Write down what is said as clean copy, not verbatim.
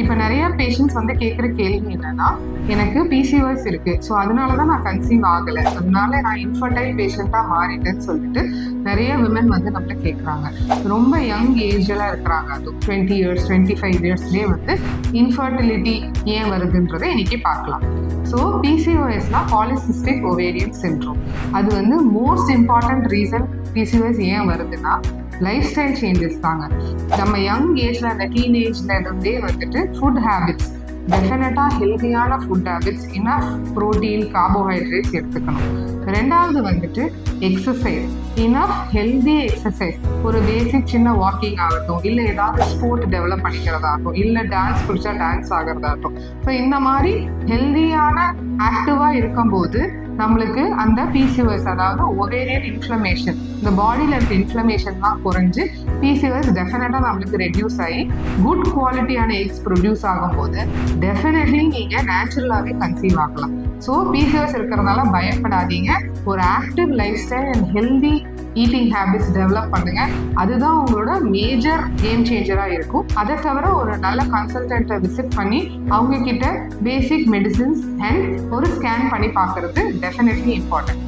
இப்போ நிறைய பேஷண்ட்ஸ் வந்து கேட்குற கேள்வி என்னன்னா, எனக்கு பிசிஓஎஸ் இருக்கு, ஸோ அதனால தான் நான் கன்சீவ் ஆகலை, அதனால நான் இன்ஃபர்டைல் பேஷண்ட்டாக மாறிட்டேன்னு சொல்லிட்டு நிறைய விமன் வந்து நம்மள கேட்குறாங்க. ரொம்ப யங் ஏஜெல்லாம் இருக்கிறாங்க, அது 20 years 25 yearsலேயே வந்து இன்ஃபர்டிலிட்டி ஏன் வருதுன்றதை இன்னைக்கு பார்க்கலாம். ஸோ பிசிஓஎஸ்னா பாலிசிஸ்டிக் ஓவேரியன் சிண்ட்ரோம். அது வந்து மோஸ்ட் இம்பார்ட்டன்ட் ரீசன் பிசிஓஎஸ் ஏன் வருதுன்னா லைஃப் ஸ்டைல் சேஞ்சஸ் தாங்க. நம்ம யங் ஏஜ்ல அந்த டீனேஜ்ல இருந்தே வந்துட்டு ஃபுட் ஹேபிட்ஸ், டெஃபினட்டாக ஹெல்தியான food habits, enough protein carbohydrates எடுத்துக்கணும். ரெண்டாவது வந்துட்டு எக்ஸசைஸ், இனஃப் ஹெல்தி எக்ஸசைஸ். ஒரு பேசிக் சின்ன வாக்கிங் ஆகட்டும், இல்லை ஏதாவது ஸ்போர்ட் டெவலப் பண்ணிக்கிறதாகட்டும், இல்லை டான்ஸ் பிடிச்சா டான்ஸ் ஆகிறதாகட்டும். ஸோ இந்த மாதிரி ஹெல்தியான ஆக்டிவாக இருக்கும்போது நம்மளுக்கு அந்த பிசிஓஎஸ், அதாவது ஒவேரியன் இன்ஃப்ளமேஷன், இந்த பாடியில் இருக்க இன்ஃப்ளமேஷன்லாம் குறைஞ்சு பிசிஓஎஸ் டெஃபினட்டாக நம்மளுக்கு ரெடியூஸ் ஆகி குட் குவாலிட்டியான எக்ஸ் ப்ரொடியூஸ் ஆகும்போது டெஃபினெட்லி நீங்கள் நேச்சுரலாகவே கன்சீவ் ஆகலாம். ஸோ பிசிஓஎஸ் இருக்கிறதுனால பயப்படாதீங்க. ஒரு active life style and healthy eating habits develop பண்ணுங்க. அதுதான் உங்களோட மேஜர் கேம் சேஞ்சராக இருக்கும். அதை தவிர ஒரு நல்ல கன்சல்டன்ட்டை விசிட் பண்ணி அவங்க கிட்ட பேசிக் மெடிசின்ஸ் அண்ட் ஒரு ஸ்கேன் பண்ணி பார்க்கறது டெஃபினெட்லி இம்பார்ட்டன்ட்.